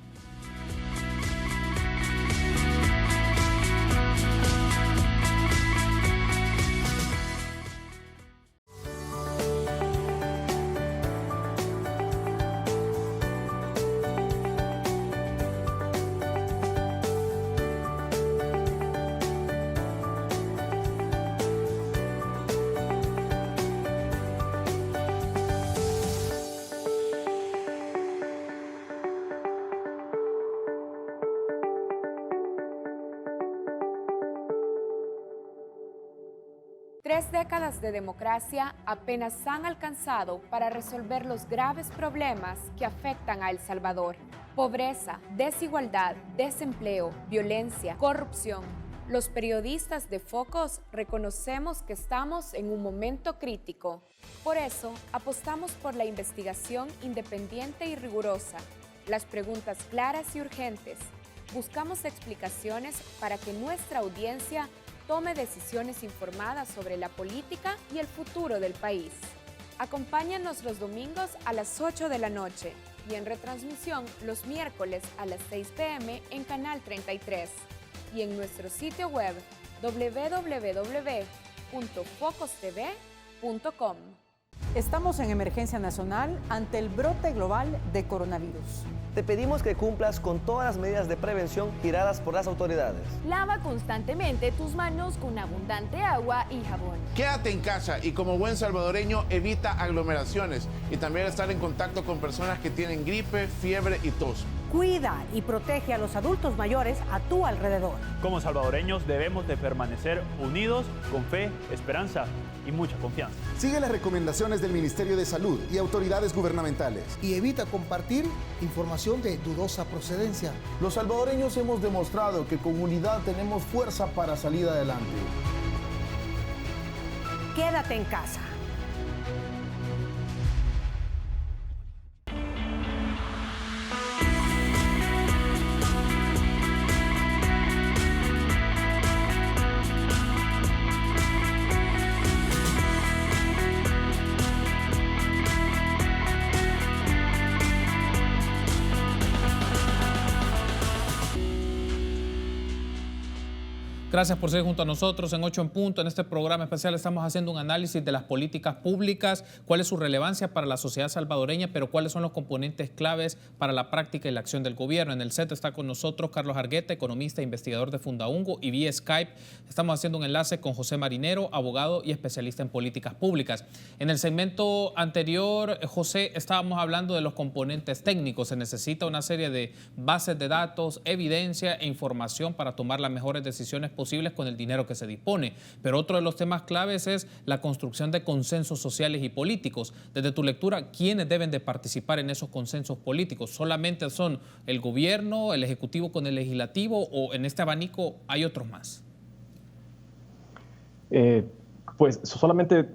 Tres décadas de democracia apenas han alcanzado para resolver los graves problemas que afectan a El Salvador. Pobreza, desigualdad, desempleo, violencia, corrupción. Los periodistas de Focus reconocemos que estamos en un momento crítico. Por eso, apostamos por la investigación independiente y rigurosa, las preguntas claras y urgentes. Buscamos explicaciones para que nuestra audiencia tome decisiones informadas sobre la política y el futuro del país. Acompáñanos los domingos a las 8 de la noche y en retransmisión los miércoles a las 6 p.m. en Canal 33 y en nuestro sitio web www.focustv.com. Estamos en emergencia nacional ante el brote global de coronavirus. Te pedimos que cumplas con todas las medidas de prevención tiradas por las autoridades. Lava constantemente tus manos con abundante agua y jabón. Quédate en casa y como buen salvadoreño evita aglomeraciones y también estar en contacto con personas que tienen gripe, fiebre y tos. Cuida y protege a los adultos mayores a tu alrededor. Como salvadoreños debemos de permanecer unidos con fe, esperanza y mucha confianza. Sigue las recomendaciones del Ministerio de Salud y autoridades gubernamentales. Y evita compartir información de dudosa procedencia. Los salvadoreños hemos demostrado que con unidad tenemos fuerza para salir adelante. Quédate en casa. Gracias por seguir junto a nosotros en 8 en Punto. En este programa especial estamos haciendo un análisis de las políticas públicas, cuál es su relevancia para la sociedad salvadoreña, pero cuáles son los componentes claves para la práctica y la acción del gobierno. En el set está con nosotros Carlos Argueta, economista e investigador de Fundaungo, y vía Skype estamos haciendo un enlace con José Marinero, abogado y especialista en políticas públicas. En el segmento anterior, José, estábamos hablando de los componentes técnicos. Se necesita una serie de bases de datos, evidencia e información para tomar las mejores decisiones posibles con el dinero que se dispone. Pero otro de los temas claves es la construcción de consensos sociales y políticos. Desde tu lectura, ¿quiénes deben de participar en esos consensos políticos? ¿Solamente son el gobierno, el ejecutivo con el legislativo, o en este abanico hay otros más? Pues solamente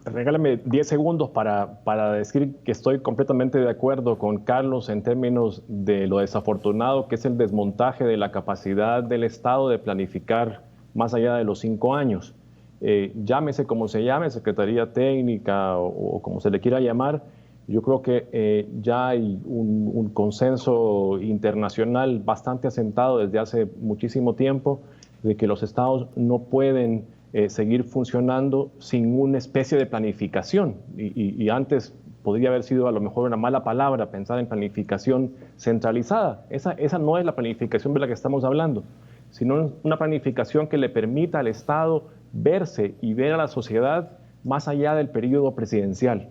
regálame 10 segundos para decir que estoy completamente de acuerdo con Carlos en términos de lo desafortunado que es el desmontaje de la capacidad del Estado de planificar más allá de los 5 años. Llámese como se llame, Secretaría Técnica o como se le quiera llamar, yo creo que ya hay un consenso internacional bastante asentado desde hace muchísimo tiempo de que los estados no pueden seguir funcionando sin una especie de planificación. Y antes podría haber sido a lo mejor una mala palabra pensar en planificación centralizada. Esa no es la planificación de la que estamos hablando, sino una planificación que le permita al Estado verse y ver a la sociedad más allá del periodo presidencial.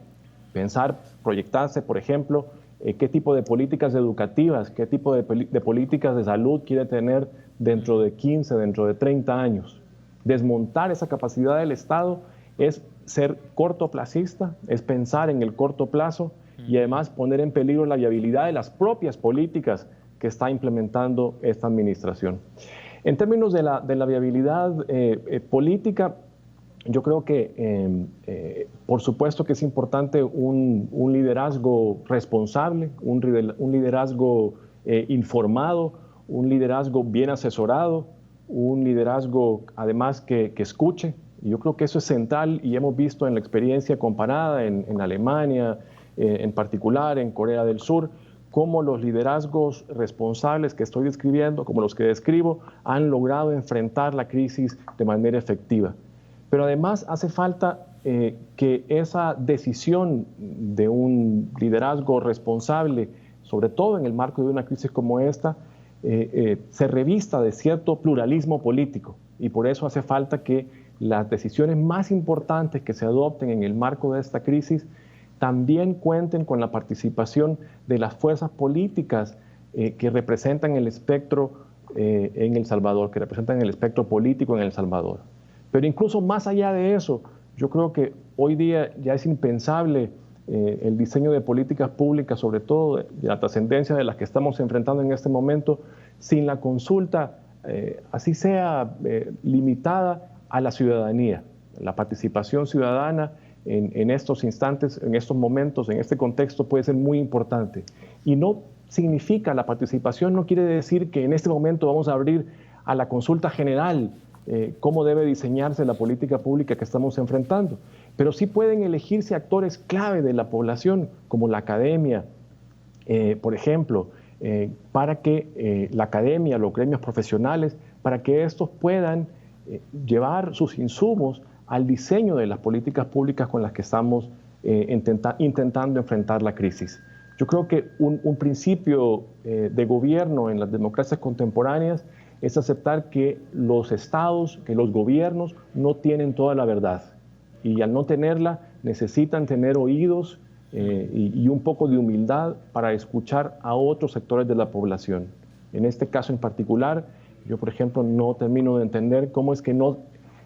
Pensar, proyectarse, por ejemplo, qué tipo de políticas educativas, qué tipo de políticas de salud quiere tener dentro de 15, dentro de 30 años. Desmontar esa capacidad del Estado es ser cortoplacista, es pensar en el corto plazo y además poner en peligro la viabilidad de las propias políticas que está implementando esta administración. En términos de la viabilidad política, yo creo que por supuesto que es importante un liderazgo responsable, un liderazgo informado, un liderazgo bien asesorado, un liderazgo además que escuche. Y yo creo que eso es central y hemos visto en la experiencia comparada en Alemania, en particular en Corea del Sur, cómo los liderazgos responsables que estoy describiendo, como los que describo, han logrado enfrentar la crisis de manera efectiva. Pero además hace falta que esa decisión de un liderazgo responsable, sobre todo en el marco de una crisis como esta, se revista de cierto pluralismo político, y por eso hace falta que las decisiones más importantes que se adopten en el marco de esta crisis también cuenten con la participación de las fuerzas políticas que representan el espectro en El Salvador, que representan el espectro político en El Salvador. Pero incluso más allá de eso, yo creo que hoy día ya es impensable el diseño de políticas públicas, sobre todo de la trascendencia de las que estamos enfrentando en este momento, sin la consulta, así sea limitada, a la ciudadanía. La participación ciudadana en estos instantes, en estos momentos, en este contexto puede ser muy importante. Y no significa, la participación no quiere decir que en este momento vamos a abrir a la consulta general cómo debe diseñarse la política pública que estamos enfrentando. Pero sí pueden elegirse actores clave de la población, como la academia, por ejemplo, para que la academia, los gremios profesionales, para que estos puedan llevar sus insumos al diseño de las políticas públicas con las que estamos intentando enfrentar la crisis. Yo creo que un principio de gobierno en las democracias contemporáneas es aceptar que los estados, que los gobiernos no tienen toda la verdad, y al no tenerla necesitan tener oídos y un poco de humildad para escuchar a otros sectores de la población. En este caso en particular, yo por ejemplo no termino de entender cómo es que no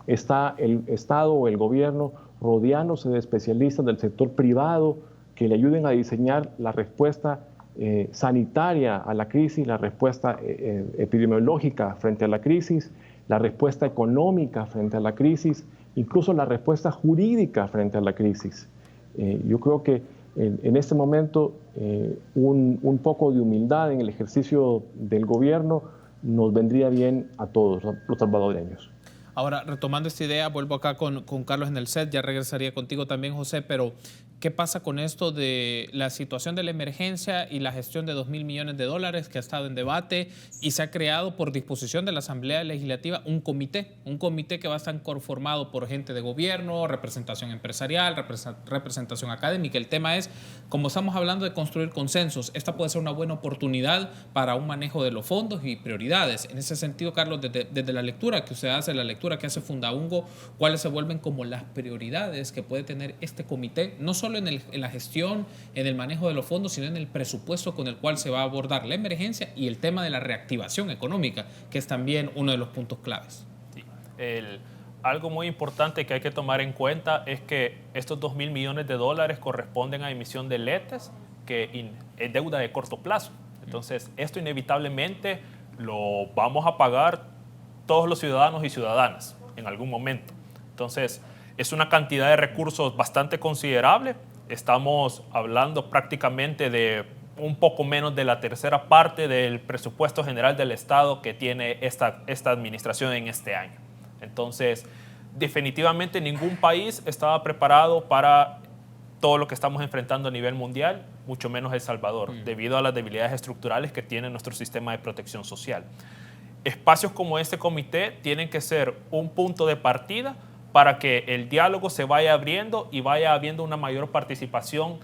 está el Estado o el gobierno rodeándose de especialistas del sector privado que le ayuden a diseñar la respuesta sanitaria a la crisis, la respuesta epidemiológica frente a la crisis, la respuesta económica frente a la crisis, incluso la respuesta jurídica frente a la crisis. Yo creo que en este momento un poco de humildad en el ejercicio del gobierno nos vendría bien a todos los salvadoreños. Ahora, retomando esta idea, vuelvo acá con Carlos en el set, ya regresaría contigo también, José, pero ¿qué pasa con esto de la situación de la emergencia y la gestión de $2.000 millones que ha estado en debate y se ha creado por disposición de la Asamblea Legislativa un comité que va a estar conformado por gente de gobierno, representación empresarial, representación académica? El tema es, como estamos hablando de construir consensos, esta puede ser una buena oportunidad para un manejo de los fondos y prioridades. En ese sentido, Carlos, desde la lectura que usted hace, la lectura que hace Fundaungo, ¿cuáles se vuelven como las prioridades que puede tener este comité, no solo en la gestión, en el manejo de los fondos, sino en el presupuesto con el cual se va a abordar la emergencia y el tema de la reactivación económica, que es también uno de los puntos claves? Sí. Algo muy importante que hay que tomar en cuenta es que estos $2.000 millones corresponden a emisión de letes, que es deuda de corto plazo. Entonces, esto inevitablemente lo vamos a pagar todos los ciudadanos y ciudadanas en algún momento. Entonces, es una cantidad de recursos bastante considerable. Estamos hablando prácticamente de un poco menos de la tercera parte del presupuesto general del Estado que tiene esta administración en este año. Entonces, definitivamente ningún país estaba preparado para todo lo que estamos enfrentando a nivel mundial, mucho menos El Salvador, debido a las debilidades estructurales que tiene nuestro sistema de protección social. Espacios como este comité tienen que ser un punto de partida para que el diálogo se vaya abriendo y vaya habiendo una mayor participación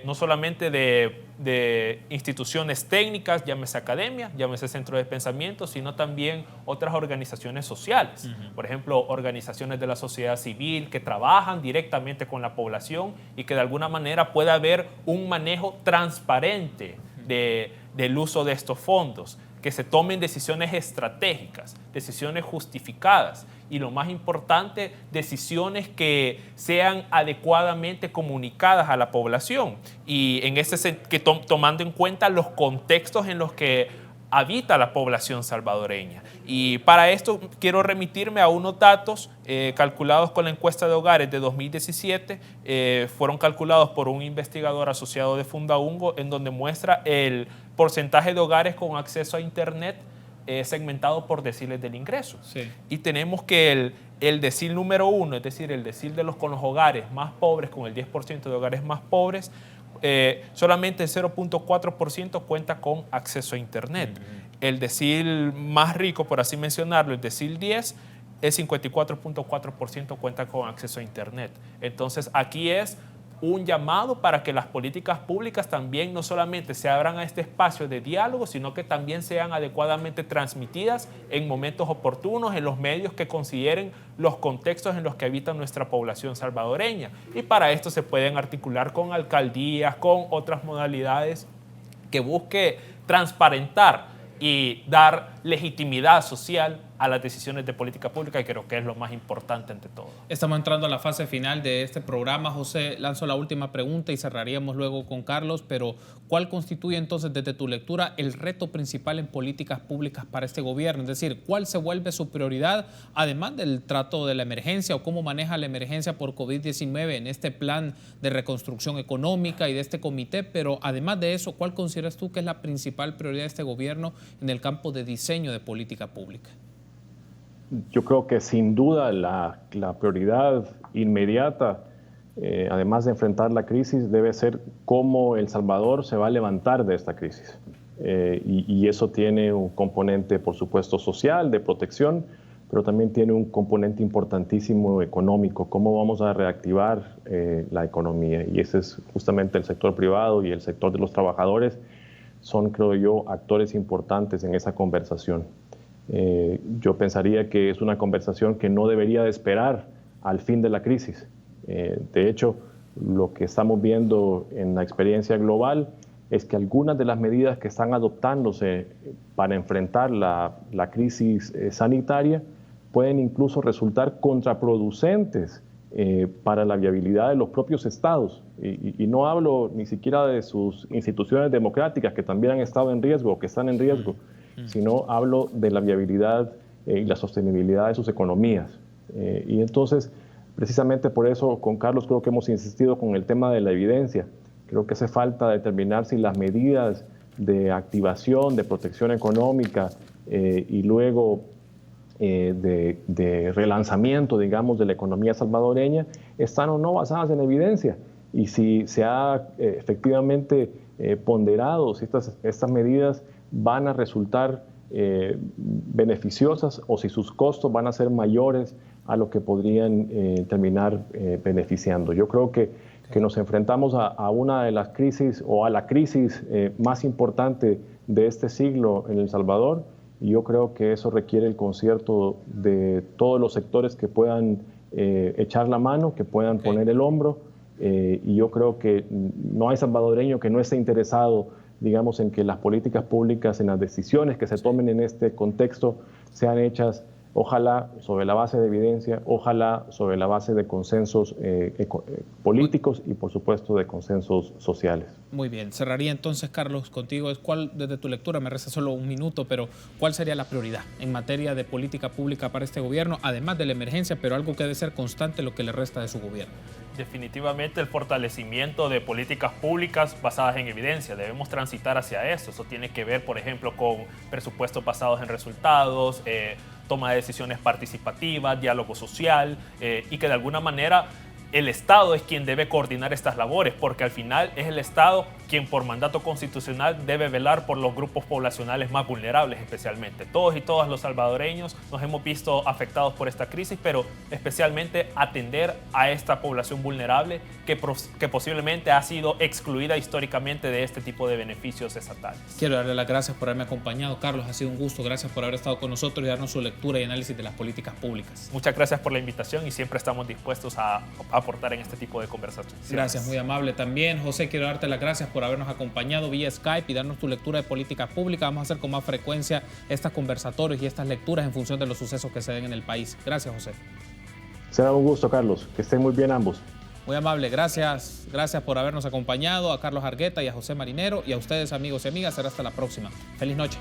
no solamente de instituciones técnicas, llámese academia, llámese centro de pensamiento, sino también otras organizaciones sociales. Por ejemplo, organizaciones de la sociedad civil que trabajan directamente con la población y que de alguna manera pueda haber un manejo transparente del uso de estos fondos, que se tomen decisiones estratégicas, decisiones justificadas y, lo más importante, decisiones que sean adecuadamente comunicadas a la población y tomando en cuenta los contextos en los que habita la población salvadoreña. Y para esto quiero remitirme a unos datos calculados con la encuesta de hogares de 2017, fueron calculados por un investigador asociado de Fundaungo, en donde muestra el porcentaje de hogares con acceso a Internet segmentado por deciles del ingreso. Sí. Y tenemos que el decil número 1, es decir, el decil con los hogares más pobres, con el 10% de hogares más pobres, solamente el 0.4% cuenta con acceso a Internet. El decil más rico, por así mencionarlo, el decil 10, el 54.4% cuenta con acceso a Internet. Entonces, aquí es un llamado para que las políticas públicas también no solamente se abran a este espacio de diálogo, sino que también sean adecuadamente transmitidas en momentos oportunos, en los medios que consideren los contextos en los que habita nuestra población salvadoreña. Y para esto se pueden articular con alcaldías, con otras modalidades que busque transparentar y dar legitimidad social a las decisiones de política pública, y creo que es lo más importante ante todo. Estamos entrando a la fase final de este programa. José, lanzo la última pregunta y cerraríamos luego con Carlos, pero ¿cuál constituye entonces, desde tu lectura, el reto principal en políticas públicas para este gobierno? Es decir, ¿cuál se vuelve su prioridad, además del trato de la emergencia o cómo maneja la emergencia por COVID-19 en este plan de reconstrucción económica y de este comité? Pero además de eso, ¿cuál consideras tú que es la principal prioridad de este gobierno en el campo de diseño de política pública? Yo creo que sin duda la prioridad inmediata, además de enfrentar la crisis, debe ser cómo El Salvador se va a levantar de esta crisis. Y eso tiene un componente, por supuesto, social, de protección, pero también tiene un componente importantísimo económico, cómo vamos a reactivar la economía. Y ese es justamente el sector privado y el sector de los trabajadores son, creo yo, actores importantes en esa conversación. Yo pensaría que es una conversación que no debería de esperar al fin de la crisis. De hecho, lo que estamos viendo en la experiencia global es que algunas de las medidas que están adoptándose para enfrentar la crisis sanitaria pueden incluso resultar contraproducentes para la viabilidad de los propios estados. Y no hablo ni siquiera de sus instituciones democráticas, que también han estado en riesgo o que están en riesgo, sino hablo de la viabilidad y la sostenibilidad de sus economías. Y entonces, precisamente por eso, con Carlos creo que hemos insistido con el tema de la evidencia. Creo que hace falta determinar si las medidas de activación, de protección económica y luego de relanzamiento, digamos, de la economía salvadoreña están o no basadas en evidencia. y si se ha efectivamente ponderado si estas medidas van a resultar beneficiosas o si sus costos van a ser mayores a lo que podrían terminar beneficiando. Yo creo que nos enfrentamos a una de las crisis o a la crisis más importante de este siglo en El Salvador, y yo creo que eso requiere el concierto de todos los sectores que puedan echar la mano, que puedan poner el hombro, y yo creo que no hay salvadoreño que no esté interesado, digamos, en que las políticas públicas, en las decisiones que se tomen en este contexto, sean hechas, ojalá sobre la base de evidencia, ojalá sobre la base de consensos políticos y, por supuesto, de consensos sociales. Muy bien. Cerraría entonces, Carlos, contigo. ¿Cuál, desde tu lectura, me resta solo un minuto, pero cuál sería la prioridad en materia de política pública para este gobierno, además de la emergencia, pero algo que debe ser constante lo que le resta de su gobierno? Definitivamente el fortalecimiento de políticas públicas basadas en evidencia. Debemos transitar hacia eso. Eso tiene que ver, por ejemplo, con presupuestos basados en resultados, toma de decisiones participativas, diálogo social, y que de alguna manera el Estado es quien debe coordinar estas labores, porque al final es el Estado quien por mandato constitucional debe velar por los grupos poblacionales más vulnerables especialmente. Todos y todas los salvadoreños nos hemos visto afectados por esta crisis, pero especialmente atender a esta población vulnerable que posiblemente ha sido excluida históricamente de este tipo de beneficios estatales. Quiero darle las gracias por haberme acompañado, Carlos. Ha sido un gusto. Gracias por haber estado con nosotros y darnos su lectura y análisis de las políticas públicas. Muchas gracias por la invitación y siempre estamos dispuestos a aportar en este tipo de conversaciones. Gracias, muy amable también. José, quiero darte las gracias por habernos acompañado vía Skype y darnos tu lectura de políticas públicas. Vamos a hacer con más frecuencia estos conversatorios y estas lecturas en función de los sucesos que se den en el país. Gracias, José. Será un gusto, Carlos. Que estén muy bien ambos. Muy amable, gracias. Gracias por habernos acompañado, a Carlos Argueta y a José Marinero, y a ustedes, amigos y amigas. Será hasta la próxima. Feliz noche.